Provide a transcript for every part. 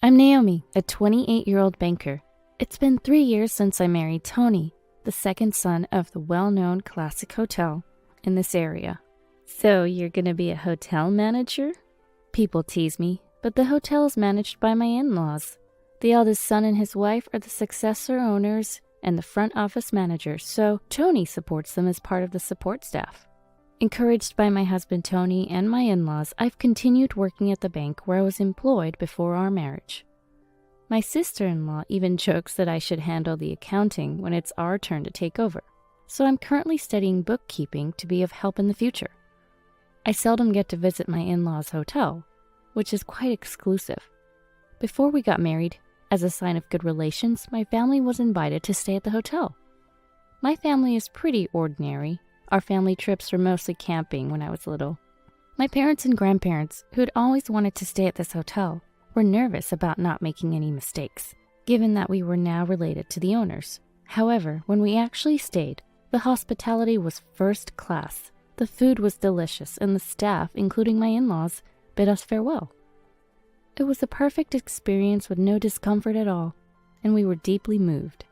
I'm Naomi, a 28-year-old banker. It's been 3 years since I married Tony, the second son of the well-known classic hotel in this area. So you're gonna be a hotel manager? People tease me, but the hotel is managed by my in-laws. The eldest son and his wife are the successor owners and the front office managers, so Tony supports them as part of the support staff. Encouraged by my husband Tony and my in-laws, I've continued working at the bank where I was employed before our marriage. My sister-in-law even jokes that I should handle the accounting when it's our turn to take over, so I'm currently studying bookkeeping to be of help in the future. I seldom get to visit my in-laws' hotel, which is quite exclusive. Before we got married, as a sign of good relations, my family was invited to stay at the hotel. My family is pretty ordinary. Our family trips were mostly camping when I was little. My parents and grandparents, who had always wanted to stay at this hotel, were nervous about not making any mistakes, given that we were now related to the owners. However, when we actually stayed, the hospitality was first class. The food was delicious, and the staff, including my in-laws, bid us farewell. It was a perfect experience with no discomfort at all, and we were deeply moved.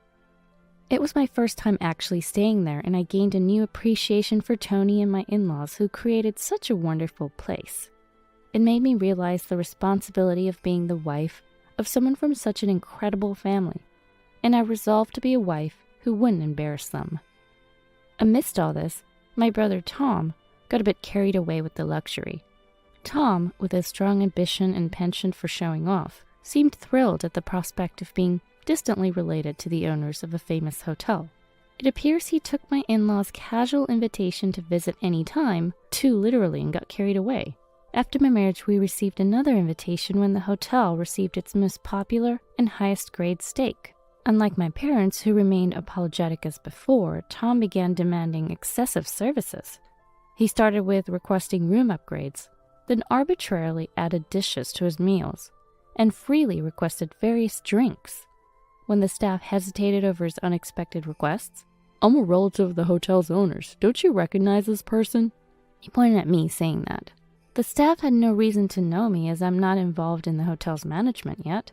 It was my first time actually staying there, and I gained a new appreciation for Tony and my in-laws who created such a wonderful place. It made me realize the responsibility of being the wife of someone from such an incredible family, and I resolved to be a wife who wouldn't embarrass them. Amidst all this, my brother Tom got a bit carried away with the luxury. Tom, with a strong ambition and penchant for showing off, seemed thrilled at the prospect of being distantly related to the owners of a famous hotel. It appears he took my in-laws' casual invitation to visit any time too literally and got carried away. After my marriage, we received another invitation when the hotel received its most popular and highest grade steak. Unlike my parents, who remained apologetic as before, Tom began demanding excessive services. He started with requesting room upgrades, then arbitrarily added dishes to his meals, and freely requested various drinks. When the staff hesitated over his unexpected requests, "I'm a relative of the hotel's owners. Don't you recognize this person?" He pointed at me, saying that. The staff had no reason to know me as I'm not involved in the hotel's management yet.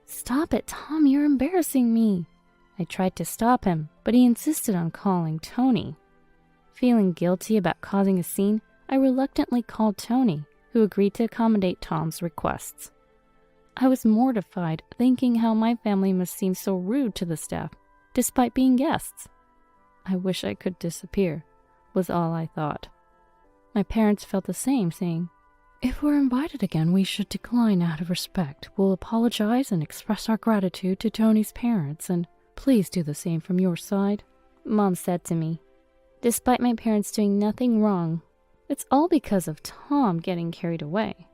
"Stop it, Tom, you're embarrassing me." I tried to stop him, but he insisted on calling Tony. Feeling guilty about causing a scene, I reluctantly called Tony, who agreed to accommodate Tom's requests. I was mortified, thinking how my family must seem so rude to the staff, despite being guests. I wish I could disappear, was all I thought. My parents felt the same, saying, "If we're invited again, we should decline out of respect. We'll apologize and express our gratitude to Tony's parents, and please do the same from your side," Mom said to me. Despite my parents doing nothing wrong, it's all because of Tom getting carried away.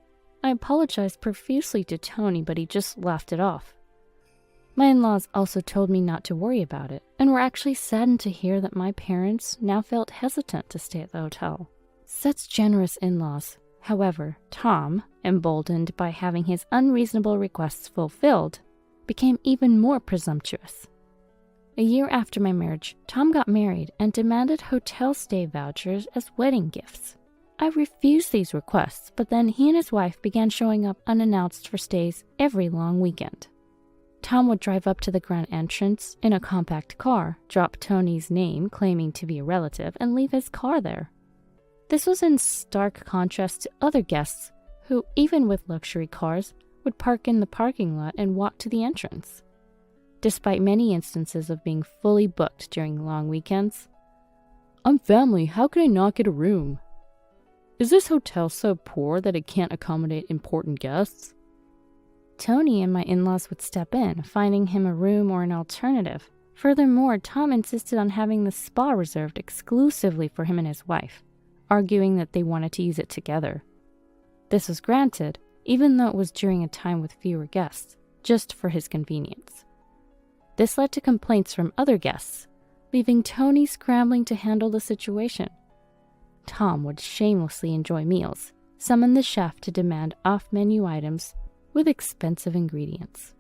I apologized profusely to Tony, but he just laughed it off. My in-laws also told me not to worry about it, and were actually saddened to hear that my parents now felt hesitant to stay at the hotel. Such generous in-laws. However, Tom, emboldened by having his unreasonable requests fulfilled, became even more presumptuous. A year after my marriage, Tom got married and demanded hotel stay vouchers as wedding gifts. I refused these requests, but then he and his wife began showing up unannounced for stays every long weekend. Tom would drive up to the grand entrance in a compact car, drop Tony's name claiming to be a relative, and leave his car there. This was in stark contrast to other guests who, even with luxury cars, would park in the parking lot and walk to the entrance. Despite many instances of being fully booked during long weekends, "I'm family, how can I not get a room? Is this hotel so poor that it can't accommodate important guests?" Tony and my in-laws would step in, finding him a room or an alternative. Furthermore, Tom insisted on having the spa reserved exclusively for him and his wife, arguing that they wanted to use it together. This was granted, even though it was during a time with fewer guests, just for his convenience. This led to complaints from other guests, leaving Tony scrambling to handle the situation. Tom would shamelessly enjoy meals, summon the chef to demand off-menu items with expensive ingredients,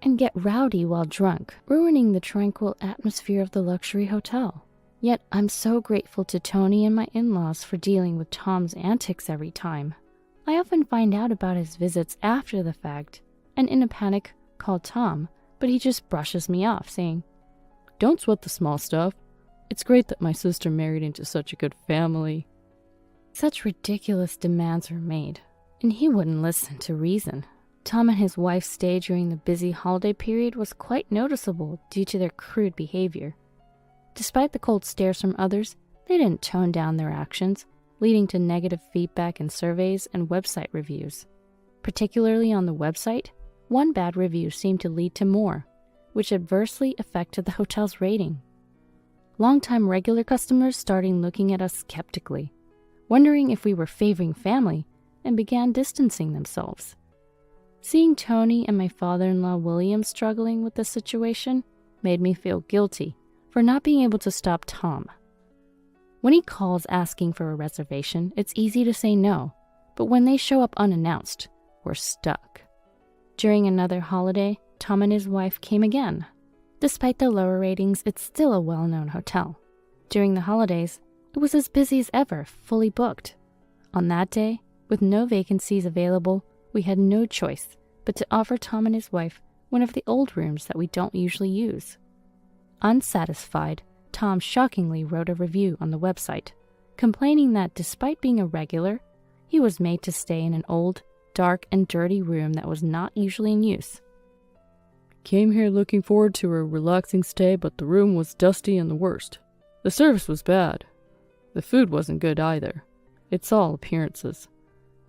and get rowdy while drunk, ruining the tranquil atmosphere of the luxury hotel. Yet I'm so grateful to Tony and my in-laws for dealing with Tom's antics every time. I often find out about his visits after the fact and in a panic called Tom, but he just brushes me off, saying, "Don't sweat the small stuff. It's great that my sister married into such a good family." Such ridiculous demands were made, and he wouldn't listen to reason. Tom and his wife's stay during the busy holiday period was quite noticeable due to their crude behavior. Despite the cold stares from others, they didn't tone down their actions, leading to negative feedback in surveys and website reviews. Particularly on the website, one bad review seemed to lead to more, which adversely affected the hotel's rating. Longtime regular customers started looking at us skeptically, wondering if we were favoring family, and began distancing themselves. Seeing Tony and my father-in-law William struggling with the situation made me feel guilty for not being able to stop Tom. When he calls asking for a reservation, it's easy to say no, but when they show up unannounced, we're stuck. During another holiday, Tom and his wife came again. Despite the lower ratings, it's still a well-known hotel. During the holidays, it was as busy as ever, fully booked. On that day, with no vacancies available, we had no choice but to offer Tom and his wife one of the old rooms that we don't usually use. Unsatisfied, Tom shockingly wrote a review on the website, complaining that despite being a regular, he was made to stay in an old, dark, and dirty room that was not usually in use. "Came here looking forward to a relaxing stay, but the room was dusty and the worst. The service was bad. The food wasn't good either. It's all appearances.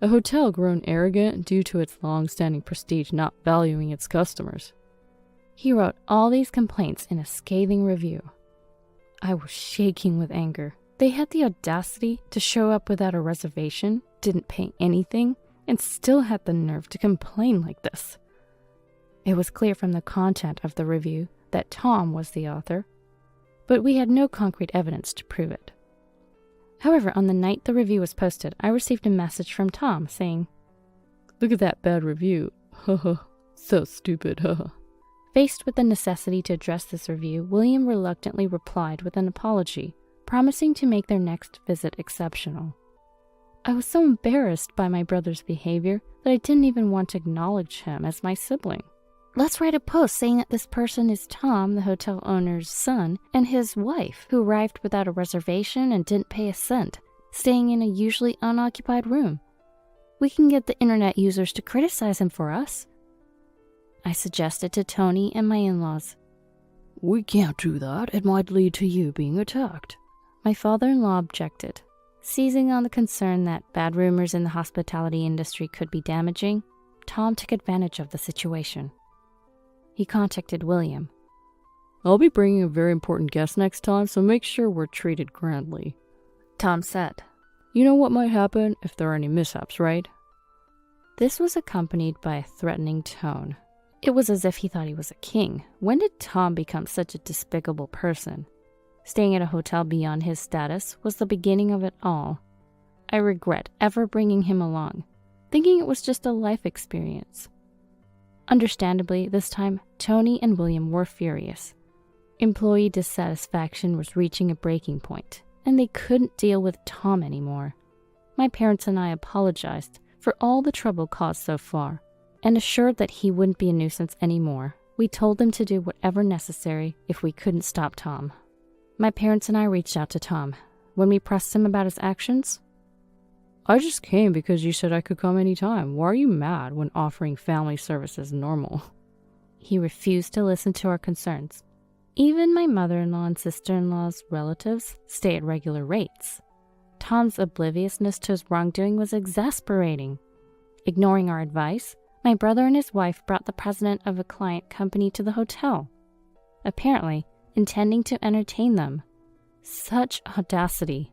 A hotel grown arrogant due to its long-standing prestige not valuing its customers." He wrote all these complaints in a scathing review. I was shaking with anger. They had the audacity to show up without a reservation, didn't pay anything, and still had the nerve to complain like this. It was clear from the content of the review that Tom was the author, but we had no concrete evidence to prove it. However, on the night the review was posted, I received a message from Tom saying, "Look at that bad review. Haha, so stupid, haha." Faced with the necessity to address this review, William reluctantly replied with an apology, promising to make their next visit exceptional. I was so embarrassed by my brother's behavior that I didn't even want to acknowledge him as my sibling. Let's write a post saying that this person is Tom, the hotel owner's son, and his wife, who arrived without a reservation and didn't pay a cent, staying in a usually unoccupied room. We can get the internet users to criticize him for us. I suggested to Tony and my in-laws. "We can't do that. It might lead to you being attacked." My father-in-law objected. Seizing on the concern that bad rumors in the hospitality industry could be damaging, Tom took advantage of the situation. He contacted William. "I'll be bringing a very important guest next time, so make sure we're treated grandly." Tom said, "You know what might happen if there are any mishaps, right?" This was accompanied by a threatening tone. It was as if he thought he was a king. When did Tom become such a despicable person? Staying at a hotel beyond his status was the beginning of it all. I regret ever bringing him along, thinking it was just a life experience. Understandably, this time, Tony and William were furious. Employee dissatisfaction was reaching a breaking point, and they couldn't deal with Tom anymore. My parents and I apologized for all the trouble caused so far, and assured that he wouldn't be a nuisance anymore. We told them to do whatever necessary if we couldn't stop Tom. My parents and I reached out to Tom. When we pressed him about his actions, "I just came because you said I could come anytime. Why are you mad when offering family service is normal?" He refused to listen to our concerns. Even my mother-in-law and sister-in-law's relatives stay at regular rates. Tom's obliviousness to his wrongdoing was exasperating. Ignoring our advice, my brother and his wife brought the president of a client company to the hotel, apparently intending to entertain them. Such audacity.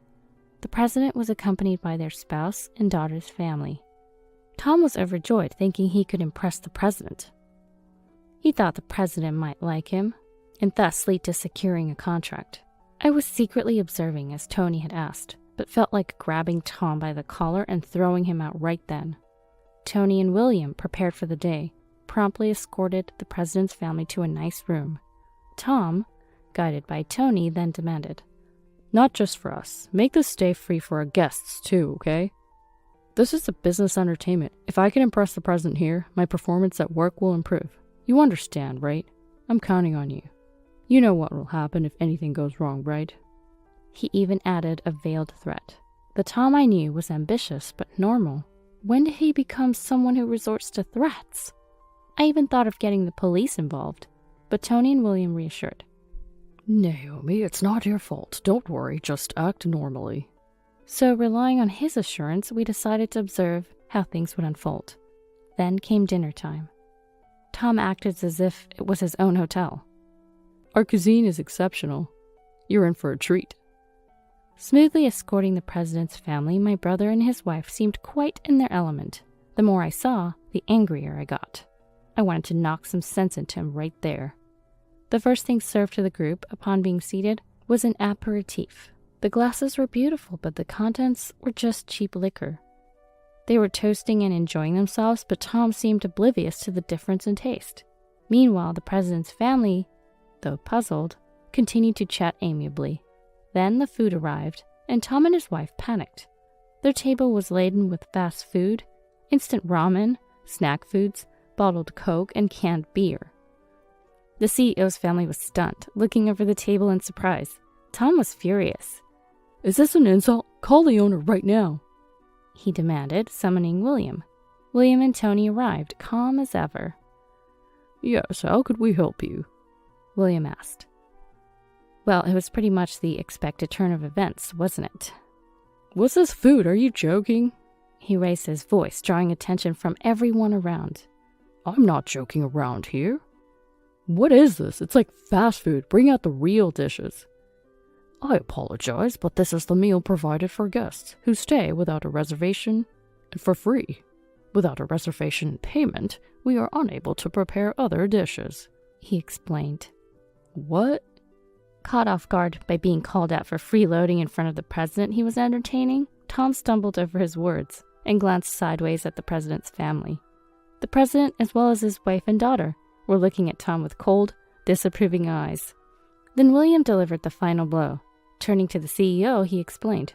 The president was accompanied by their spouse and daughter's family. Tom was overjoyed, thinking he could impress the president. He thought the president might like him, and thus lead to securing a contract. I was secretly observing as Tony had asked, but felt like grabbing Tom by the collar and throwing him out right then. Tony and William, prepared for the day, promptly escorted the president's family to a nice room. Tom, guided by Tony, then demanded, "Not just for us. Make this stay free for our guests too, okay?" This is a business entertainment. If I can impress the president here, my performance at work will improve. You understand, right? I'm counting on you. You know what will happen if anything goes wrong, right? He even added a veiled threat. The Tom I knew was ambitious but normal. When did he become someone who resorts to threats? I even thought of getting the police involved, but Tony and William reassured. Naomi, it's not your fault. Don't worry, just act normally. So, relying on his assurance, we decided to observe how things would unfold. Then came dinner time. Tom acted as if it was his own hotel. Our cuisine is exceptional. You're in for a treat. Smoothly escorting the president's family, my brother and his wife seemed quite in their element. The more I saw, the angrier I got. I wanted to knock some sense into him right there. The first thing served to the group, upon being seated, was an aperitif. The glasses were beautiful, but the contents were just cheap liquor. They were toasting and enjoying themselves, but Tom seemed oblivious to the difference in taste. Meanwhile, the president's family, though puzzled, continued to chat amiably. Then the food arrived, and Tom and his wife panicked. Their table was laden with fast food, instant ramen, snack foods, bottled Coke, and canned beer. The CEO's family was stunned, looking over the table in surprise. Tom was furious. Is this an insult? Call the owner right now, he demanded, summoning William. William and Tony arrived, calm as ever. Yes, how could we help you? William asked. Well, it was pretty much the expected turn of events, wasn't it? What's this food? Are you joking? He raised his voice, drawing attention from everyone around. I'm not joking around here. What is this? It's like fast food. Bring out the real dishes. I apologize, but this is the meal provided for guests who stay without a reservation and for free. Without a reservation and payment, we are unable to prepare other dishes, he explained. What? Caught off guard by being called out for freeloading in front of the president he was entertaining, Tom stumbled over his words and glanced sideways at the president's family. The president, as well as his wife and daughter, were looking at Tom with cold, disapproving eyes. Then William delivered the final blow. Turning to the CEO, he explained,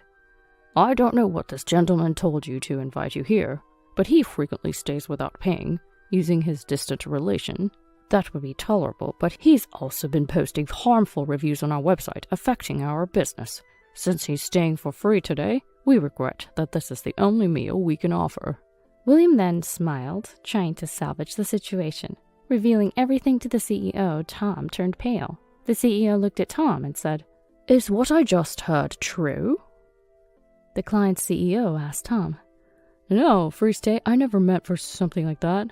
I don't know what this gentleman told you to invite you here, but he frequently stays without paying, using his distant relation. That would be tolerable, but he's also been posting harmful reviews on our website, affecting our business. Since he's staying for free today, we regret that this is the only meal we can offer. William then smiled, trying to salvage the situation. Revealing everything to the CEO, Tom turned pale. The CEO looked at Tom and said, Is what I just heard true? The client's CEO asked Tom. No, free stay, I never meant for something like that.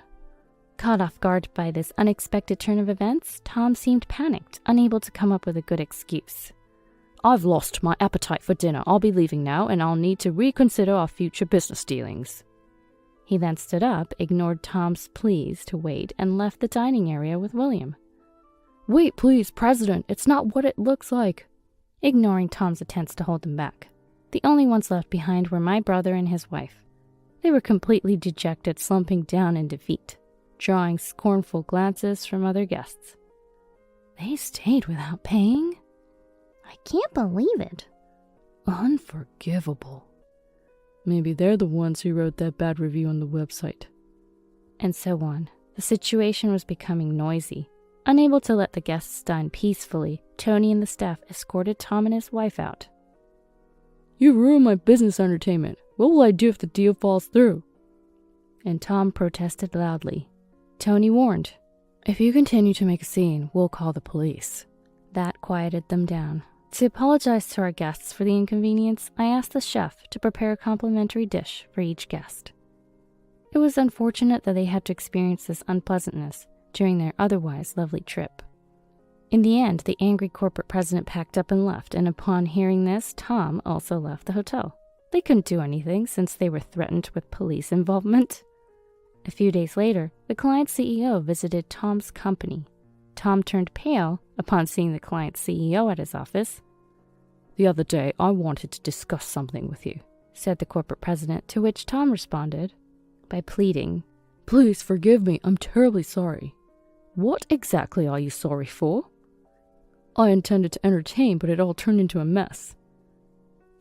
Caught off guard by this unexpected turn of events, Tom seemed panicked, unable to come up with a good excuse. I've lost my appetite for dinner. I'll be leaving now, and I'll need to reconsider our future business dealings. He then stood up, ignored Tom's pleas to wait, and left the dining area with William. Wait, please, President, it's not what it looks like. Ignoring Tom's attempts to hold him back. The only ones left behind were my brother and his wife. They were completely dejected, slumping down in defeat, drawing scornful glances from other guests. They stayed without paying? I can't believe it. Unforgivable. Maybe they're the ones who wrote that bad review on the website. And so on. The situation was becoming noisy. Unable to let the guests dine peacefully, Tony and the staff escorted Tom and his wife out. You ruined my business entertainment. What will I do if the deal falls through? And Tom protested loudly. Tony warned, If you continue to make a scene, we'll call the police. That quieted them down. To apologize to our guests for the inconvenience, I asked the chef to prepare a complimentary dish for each guest. It was unfortunate that they had to experience this unpleasantness during their otherwise lovely trip. In the end, the angry corporate president packed up and left, and upon hearing this, Tom also left the hotel. They couldn't do anything since they were threatened with police involvement. A few days later, the client's CEO visited Tom's company. Tom turned pale upon seeing the client's CEO at his office. The other day, I wanted to discuss something with you, said the corporate president, to which Tom responded by pleading, Please forgive me, I'm terribly sorry. What exactly are you sorry for? I intended to entertain, but it all turned into a mess.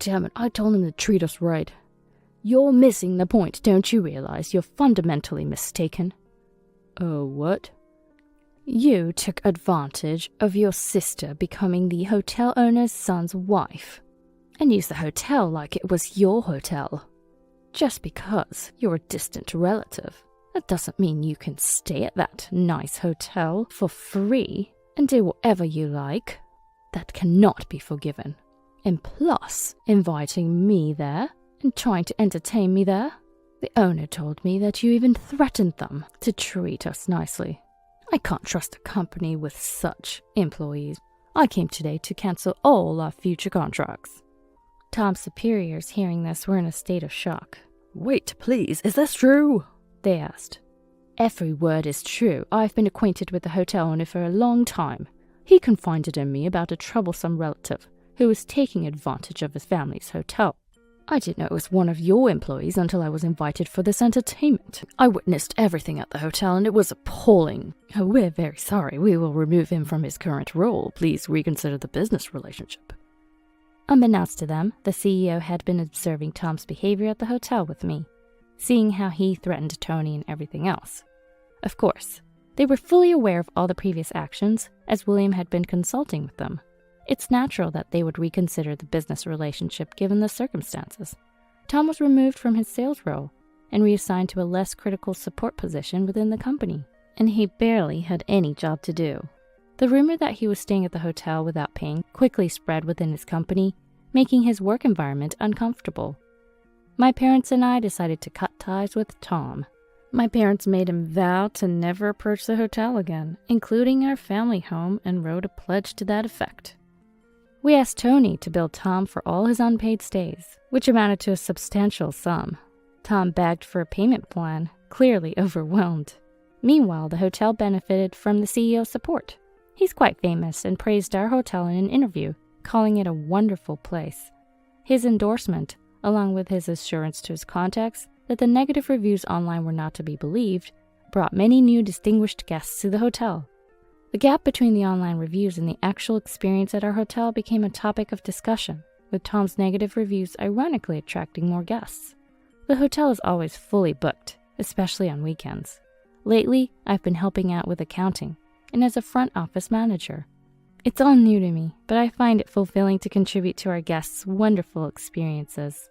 Damn it, I told him to treat us right. You're missing the point, don't you realize? You're fundamentally mistaken. Oh, what? You took advantage of your sister becoming the hotel owner's son's wife and used the hotel like it was your hotel. Just because you're a distant relative, that doesn't mean you can stay at that nice hotel for free and do whatever you like. That cannot be forgiven. And plus, inviting me there and trying to entertain me there. The owner told me that you even threatened them to treat us nicely. I can't trust a company with such employees. I came today to cancel all our future contracts. Tom's superiors, hearing this, were in a state of shock. Wait, please, is this true? They asked. Every word is true. I've been acquainted with the hotel owner for a long time. He confided in me about a troublesome relative who was taking advantage of his family's hotel. I didn't know it was one of your employees until I was invited for this entertainment. I witnessed everything at the hotel and it was appalling. We're very sorry. We will remove him from his current role. Please reconsider the business relationship. Unbeknownst to them, the CEO had been observing Tom's behavior at the hotel with me, seeing how he threatened Tony and everything else. Of course, they were fully aware of all the previous actions, as William had been consulting with them. It's natural that they would reconsider the business relationship given the circumstances. Tom was removed from his sales role and reassigned to a less critical support position within the company, and he barely had any job to do. The rumor that he was staying at the hotel without paying quickly spread within his company, making his work environment uncomfortable. My parents and I decided to cut ties with Tom. My parents made him vow to never approach the hotel again, including our family home, and wrote a pledge to that effect. We asked Tony to bill Tom for all his unpaid stays, which amounted to a substantial sum. Tom begged for a payment plan, clearly overwhelmed. Meanwhile, the hotel benefited from the CEO's support. He's quite famous and praised our hotel in an interview, calling it a wonderful place. His endorsement, along with his assurance to his contacts that the negative reviews online were not to be believed, brought many new distinguished guests to the hotel. The gap between the online reviews and the actual experience at our hotel became a topic of discussion, with Tom's negative reviews ironically attracting more guests. The hotel is always fully booked, especially on weekends. Lately, I've been helping out with accounting and as a front office manager. It's all new to me, but I find it fulfilling to contribute to our guests' wonderful experiences.